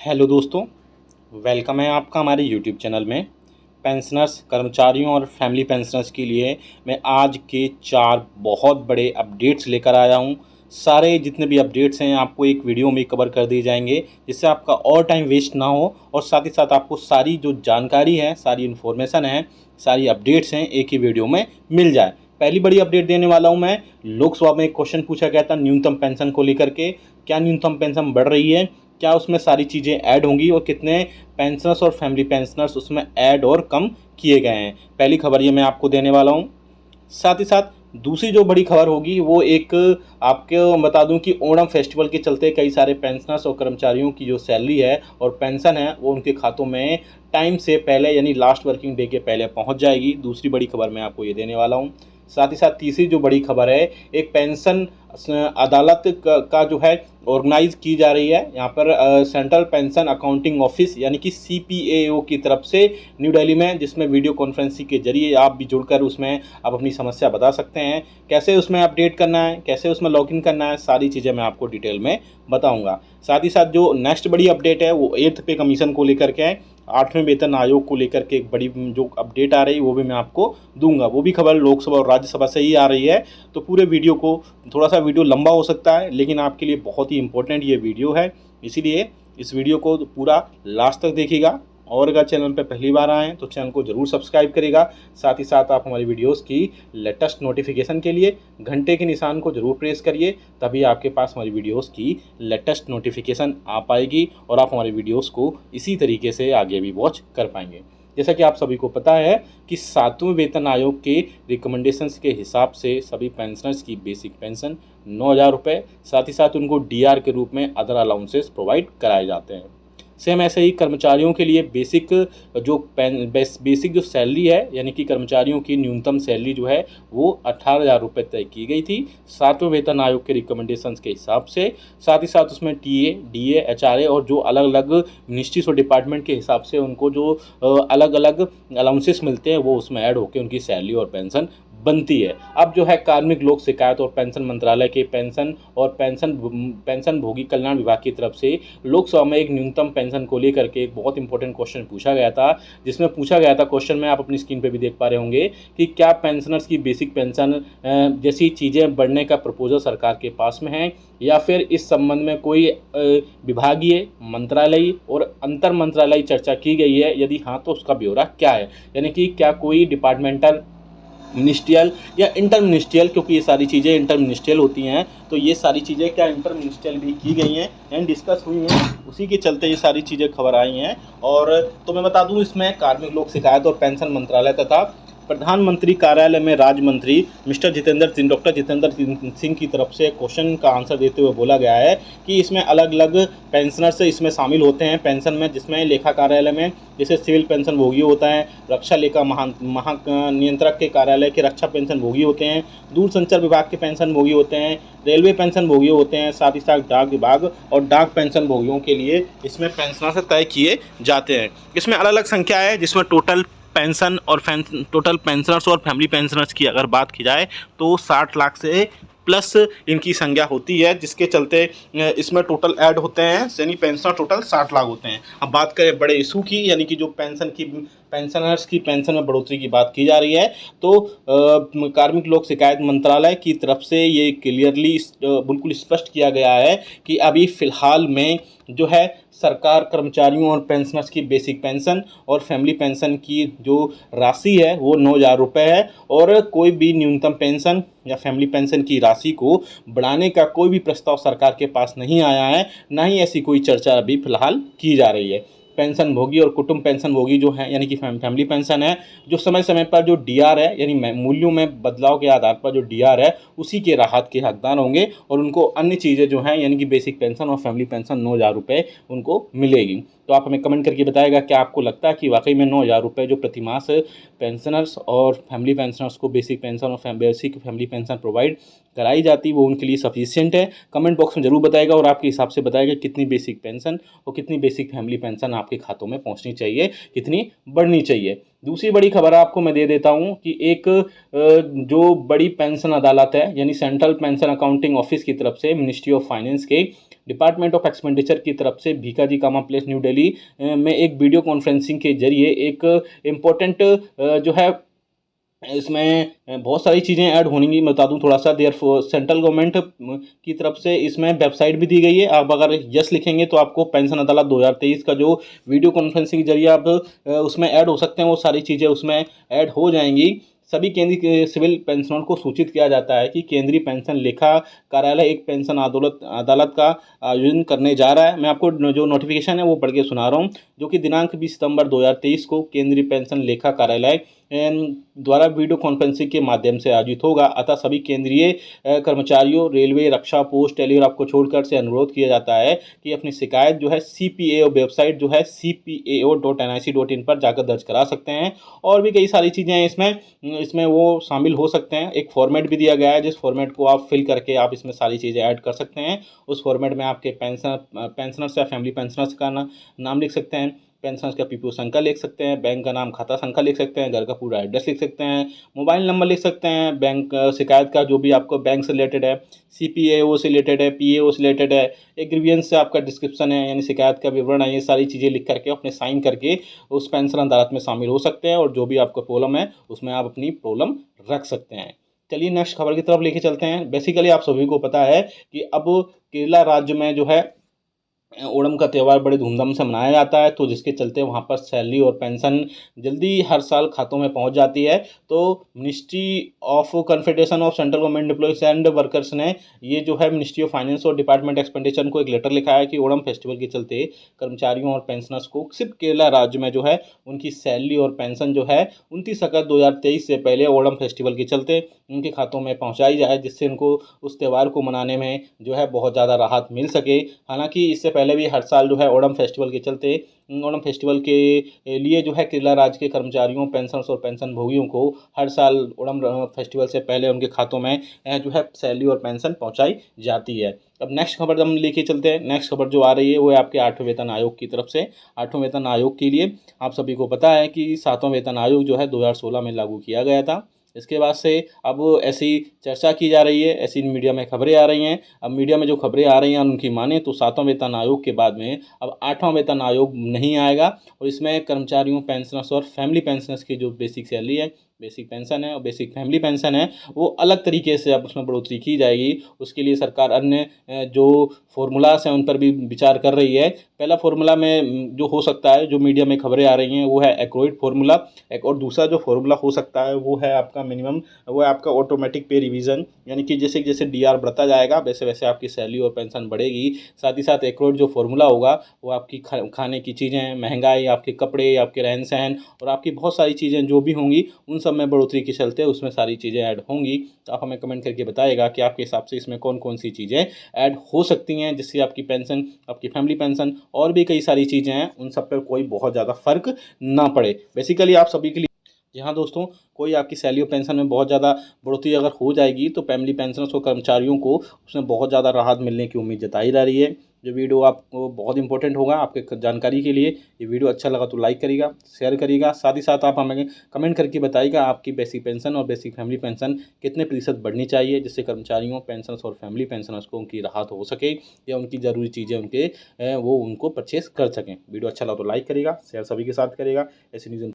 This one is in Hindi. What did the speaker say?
हेलो दोस्तों, वेलकम है आपका हमारे यूट्यूब चैनल में। पेंशनर्स, कर्मचारियों और फैमिली पेंशनर्स के लिए मैं आज के 4 बहुत बड़े अपडेट्स लेकर आया हूं। सारे जितने भी अपडेट्स हैं आपको एक वीडियो में कवर कर दिए जाएंगे, जिससे आपका और टाइम वेस्ट ना हो और साथ ही साथ आपको सारी जो जानकारी है, सारी इन्फॉर्मेशन है, सारी अपडेट्स हैं एक ही वीडियो में मिल जाए। पहली बड़ी अपडेट देने वाला हूं मैं। लोकसभा में एक क्वेश्चन पूछा गया था न्यूनतम पेंशन को लेकर के, क्या न्यूनतम पेंशन बढ़ रही है, क्या उसमें सारी चीज़ें ऐड होंगी और कितने पेंशनर्स और फैमिली पेंशनर्स उसमें ऐड और कम किए गए हैं। पहली खबर ये मैं आपको देने वाला हूँ। साथ ही साथ दूसरी जो बड़ी खबर होगी वो एक आपको बता दूं कि ओणम फेस्टिवल के चलते कई सारे पेंशनर्स और कर्मचारियों की जो सैलरी है और पेंशन है वो उनके खातों में टाइम से पहले यानी लास्ट वर्किंग डे के पहले पहुंच जाएगी। दूसरी बड़ी खबर मैं आपको ये देने वाला हूँ। साथ ही साथ तीसरी जो बड़ी खबर है, एक पेंशन अदालत का जो है ऑर्गेनाइज की जा रही है यहाँ पर सेंट्रल पेंशन अकाउंटिंग ऑफिस यानी कि CPAO की तरफ से न्यू दिल्ली में, जिसमें वीडियो कॉन्फ्रेंसिंग के जरिए आप भी जुड़कर उसमें आप अपनी समस्या बता सकते हैं। कैसे उसमें अपडेट करना है, कैसे उसमें लॉगिन करना है, सारी चीज़ें मैं आपको डिटेल में बताऊंगा। साथ ही साथ जो नेक्स्ट बड़ी अपडेट है वो 8th पे कमीशन को लेकर के है। 8वें वेतन आयोग को लेकर के एक बड़ी जो अपडेट आ रही है वो भी मैं आपको दूंगा। वो भी खबर लोकसभा और राज्यसभा से ही आ रही है, तो पूरे वीडियो को, थोड़ा सा वीडियो लंबा हो सकता है लेकिन आपके लिए बहुत ही इंपॉर्टेंट ये वीडियो है, इसीलिए इस वीडियो को पूरा लास्ट तक देखिएगा। और अगर चैनल पर पहली बार आए हैं तो चैनल को ज़रूर सब्सक्राइब करिएगा। साथ ही साथ आप हमारी वीडियोस की लेटेस्ट नोटिफिकेशन के लिए घंटे के निशान को ज़रूर प्रेस करिए, तभी आपके पास हमारी वीडियोस की लेटेस्ट नोटिफिकेशन आ पाएगी और आप हमारी वीडियोस को इसी तरीके से आगे भी वॉच कर पाएंगे। जैसा कि आप सभी को पता है कि 7वें वेतन आयोग के रिकमेंडेशंस के हिसाब से सभी पेंशनर्स की बेसिक पेंशन 9,000 रुपये, साथ ही साथ उनको DR के रूप में अदर अलाउंसेस प्रोवाइड कराए जाते हैं। सेम ऐसे ही कर्मचारियों के लिए बेसिक जो सैलरी है यानी कि कर्मचारियों की न्यूनतम सैलरी जो है वो 18,000 रुपये तय की गई थी 7वें वेतन आयोग के रिकमेंडेशंस के हिसाब से। साथ ही साथ उसमें TA, DA, HRA और जो अलग अलग मिनिस्ट्रीज और डिपार्टमेंट के हिसाब से उनको जो अलग अलग अलाउंसेस मिलते हैं वो उसमें ऐड होकर उनकी सैलरी और पेंशन बनती है। अब जो है कार्मिक लोक शिकायत और पेंशन मंत्रालय के पेंशन भोगी कल्याण विभाग की तरफ से लोकसभा में एक न्यूनतम पेंशन को लेकर के एक बहुत इंपॉर्टेंट क्वेश्चन पूछा गया था, जिसमें पूछा गया था क्वेश्चन में आप अपनी स्क्रीन पे भी देख पा रहे होंगे कि क्या पेंशनर्स की बेसिक पेंशन जैसी चीज़ें बढ़ने का प्रपोजल सरकार के पास में है या फिर इस संबंध में कोई विभागीय, मंत्रालयी और अंतर मंत्रालयी चर्चा की गई है। यदि हाँ तो उसका ब्यौरा क्या है, यानी कि क्या कोई डिपार्टमेंटल, मिनिस्ट्रियल या इंटर मिनिस्ट्रियल, क्योंकि ये सारी चीज़ें इंटर मिनिस्ट्रियल होती हैं, तो ये सारी चीज़ें क्या इंटर मिनिस्ट्रियल भी की गई हैं एंड डिस्कस हुई हैं, उसी के चलते ये सारी चीज़ें खबर आई हैं। और तो मैं बता दूं इसमें कार्मिक लोक शिकायत और पेंशन मंत्रालय तथा प्रधानमंत्री कार्यालय में राज्य मंत्री डॉक्टर जितेंद्र सिंह की तरफ से क्वेश्चन का आंसर देते हुए बोला गया है कि इसमें अलग अलग पेंशनर्स इसमें शामिल होते हैं पेंशन में, जिसमें लेखा कार्यालय में जैसे सिविल पेंशन भोगी होता है, रक्षा लेखा महानियंत्रक के कार्यालय के रक्षा पेंशन भोगी होते हैं, दूरसंचार विभाग के पेंशन भोगी होते हैं, रेलवे पेंशन भोगी होते हैं, साथ ही साथ डाक विभाग और डाक पेंशन भोगियों के लिए इसमें पेंशनर से तय किए जाते हैं। इसमें अलग अलग संख्या है, जिसमें टोटल पेंशनर्स और फैमिली पेंशनर्स की अगर बात की जाए तो 60 लाख से प्लस इनकी संख्या होती है, जिसके चलते इसमें टोटल ऐड होते हैं यानी पेंशनर टोटल 60 लाख होते हैं। अब बात करें बड़े इशू की, यानी कि जो पेंशनर्स की पेंशन में बढ़ोतरी की बात की जा रही है, तो कार्मिक लोक शिकायत मंत्रालय की तरफ से ये क्लियरली बिल्कुल स्पष्ट किया गया है कि अभी फ़िलहाल में जो है सरकार कर्मचारियों और पेंशनर्स की बेसिक पेंशन और फैमिली पेंशन की जो राशि है वो 9,000 रुपये है, और कोई भी न्यूनतम पेंशन या फैमिली पेंशन की राशि को बढ़ाने का कोई भी प्रस्ताव सरकार के पास नहीं आया है, ना ही ऐसी कोई चर्चा अभी फ़िलहाल की जा रही है। पेंशन भोगी और कुटुंब पेंशन भोगी जो है यानी कि फैमिली पेंशन है, जो समय समय पर जो DR है यानी मूल्यों में बदलाव के आधार पर जो DR है उसी के राहत के हकदार होंगे, और उनको अन्य चीज़ें जो हैं यानी कि बेसिक पेंशन और फैमिली पेंशन 9,000 रुपये उनको मिलेगी। तो आप हमें कमेंट करके बताएगा क्या आपको लगता है कि वाकई में 9,000 रुपये जो प्रतिमास पेंशनर्स और फैमिली पेंशनर्स को बेसिक पेंशन और बेसिक फैमिली पेंशन प्रोवाइड कराई जाती वो उनके लिए सफिशिएंट है। कमेंट बॉक्स में जरूर बताएगा और आपके हिसाब से बताएगा कितनी बेसिक पेंशन और कितनी बेसिक फैमिली पेंशन आप आपके खातों में पहुंचनी चाहिए, कितनी बढ़नी चाहिए। दूसरी बड़ी खबर आपको मैं दे देता हूं कि एक जो बड़ी पेंशन अदालत है, यानी सेंट्रल पेंशन अकाउंटिंग ऑफिस की तरफ से, मिनिस्ट्री ऑफ फाइनेंस के डिपार्टमेंट ऑफ एक्सपेंडिचर की तरफ से, भीकाजी कामा प्लेस न्यू दिल्ली में एक वीडियो कॉन्फ्रेंसिंग के जरिए एक इम्पोर्टेंट जो है इसमें बहुत सारी चीज़ें ऐड होंगी, मैं बता दूं थोड़ा सा। देयर सेंट्रल गवर्नमेंट की तरफ से इसमें वेबसाइट भी दी गई है। आप अगर यस लिखेंगे तो आपको पेंशन अदालत 2023 का जो वीडियो कॉन्फ्रेंसिंग के जरिए आप उसमें ऐड हो सकते हैं, वो सारी चीज़ें उसमें ऐड हो जाएंगी। सभी केंद्रीय सिविल पेंशनरों को सूचित किया जाता है कि केंद्रीय पेंशन लेखा कार्यालय एक पेंशन अदालत का आयोजन करने जा रहा है। मैं आपको जो नोटिफिकेशन है वो पढ़ के सुना रहा हूँ, जो कि दिनांक 20 सितंबर 2023 को केंद्रीय पेंशन लेखा कार्यालय द्वारा वीडियो कॉन्फ्रेंसिंग के माध्यम से आयोजित होगा। अतः सभी केंद्रीय कर्मचारियों, रेलवे, रक्षा, पोस्ट, टेलीग्राफ को छोड़कर से अनुरोध किया जाता है कि अपनी शिकायत जो है CPAO वेबसाइट जो है cpao.nic.in पर जाकर दर्ज करा सकते हैं। और भी कई सारी चीज़ें हैं इसमें वो शामिल हो सकते हैं। एक फॉर्मेट भी दिया गया है, जिस फॉर्मेट को आप फिल करके आप इसमें सारी चीज़ें ऐड कर सकते हैं। उस फॉर्मेट में आपके पेंशनर्स या फैमिली पेंशनर्स का नाम लिख सकते हैं, पेंशनर्स का PPO संख्या लिख सकते हैं, बैंक का नाम, खाता संख्या लिख सकते हैं, घर का पूरा एड्रेस लिख सकते हैं, मोबाइल नंबर लिख सकते हैं, बैंक शिकायत का जो भी आपको बैंक से रिलेटेड है, CPAO से रिलेटेड है, PAO से रिलेटेड है, एक ग्रीवियंस से आपका डिस्क्रिप्शन है, यानी शिकायत का विवरण है, ये सारी चीज़ें लिख करके अपने साइन करके उस पेंशन अदालत में शामिल हो सकते हैं। और जो भी आपका प्रॉब्लम है उसमें आप अपनी प्रॉब्लम रख सकते हैं। चलिए नेक्स्ट खबर की तरफ लेके चलते हैं। बेसिकली आप सभी को पता है कि अब केरला राज्य में जो है ओणम का त्यौहार बड़े धूमधाम से मनाया जाता है, तो जिसके चलते वहाँ पर सैलरी और पेंशन जल्दी हर साल खातों में पहुँच जाती है। तो ministry of confederation of central government employees and workers ने ये जो है मिनिस्ट्री ऑफ फाइनेंस और डिपार्टमेंट एक्सपेंडिचर को एक लेटर लिखा है कि ओणम फेस्टिवल के चलते कर्मचारियों और पेंशनर्स को सिर्फ केरला राज्य में जो है उनकी सैलरी और पेंशन जो है 29 अगस्त 2023 से पहले ओणम फेस्टिवल के चलते उनके खातों में पहुँचाई जाए, जिससे उनको उस त्यौहार को मनाने में जो है बहुत ज़्यादा राहत मिल सके। हालांकि इससे पहले भी हर साल जो है ओणम फेस्टिवल के चलते, ओणम फेस्टिवल के लिए जो है केरला राज्य के कर्मचारियों, पेंशनर्स और पेंशन भोगियों को हर साल ओणम फेस्टिवल से पहले उनके खातों में जो है सैलरी और पेंशन पहुंचाई जाती है। अब नेक्स्ट खबर हम लेके चलते हैं। नेक्स्ट खबर जो आ रही है वो है आपके 8वें वेतन आयोग की तरफ से। 8वें वेतन आयोग के लिए आप सभी को पता है कि 7वां वेतन आयोग जो है 2016 में लागू किया गया था। इसके बाद से अब ऐसी चर्चा की जा रही है, ऐसी मीडिया में खबरें आ रही हैं। अब मीडिया में जो खबरें आ रही हैं उनकी माने तो 7वां वेतन आयोग के बाद में अब 8वां वेतन आयोग नहीं आएगा, और इसमें कर्मचारियों, पेंशनर्स और फैमिली पेंशनर्स की जो बेसिक सैलरी है, बेसिक पेंशन है और बेसिक फैमिली पेंशन है, वो अलग तरीके से अब उसमें बढ़ोतरी की जाएगी। उसके लिए सरकार अन्य जो फॉर्मूलास हैं उन पर भी विचार कर रही है। पहला फॉर्मूला में जो हो सकता है, जो मीडिया में खबरें आ रही हैं, वो है एक्रोइड फार्मूला। एक और दूसरा जो फार्मूला हो सकता है वो है आपका मिनिमम, वो है आपका ऑटोमेटिक पे रिवीजन, यानी कि जैसे जैसे DR बढ़ता जाएगा वैसे वैसे आपकी सैलरी और पेंशन बढ़ेगी। साथ ही साथ एक्रोइड जो फार्मूला होगा वो आपकी खाने की चीज़ें, महंगाई, आपके कपड़े, आपके रहन सहन और आपकी बहुत सारी चीज़ें जो भी होंगी उन सब में बढ़ोतरी के चलते उसमें सारी चीज़ें ऐड होंगी। तो आप हमें कमेंट करके बताइएगा कि आपके हिसाब से इसमें कौन कौन सी चीज़ें ऐड हो सकती हैं, जिससे आपकी पेंशन, आपकी फैमिली पेंशन और भी कई सारी चीज़ें हैं उन सब पर कोई बहुत ज़्यादा फर्क ना पड़े। बेसिकली आप सभी के लिए, जी हाँ दोस्तों, कोई आपकी सैलरी और पेंशन में बहुत ज़्यादा बढ़ोतरी अगर हो जाएगी तो फैमिली पेंशनर्स और कर्मचारियों को उसमें बहुत ज़्यादा राहत मिलने की उम्मीद जताई जा रही है। जो वीडियो आपको बहुत इंपॉर्टेंट होगा आपके जानकारी के लिए। ये वीडियो अच्छा लगा तो लाइक करिएगा, शेयर करिएगा। साथ ही साथ आप हमें कमेंट करके बताइएगा आपकी बेसिक पेंशन और बेसिक फैमिली पेंशन कितने प्रतिशत बढ़नी चाहिए, जिससे कर्मचारियों, पेंशनर्स और फैमिली पेंशनर्स को उनकी राहत हो सके या उनकी ज़रूरी चीज़ें उनको परचेस कर सकें। वीडियो अच्छा लगा तो लाइक करिएगा, शेयर सभी के साथ करिएगा। ऐसी न्यूज़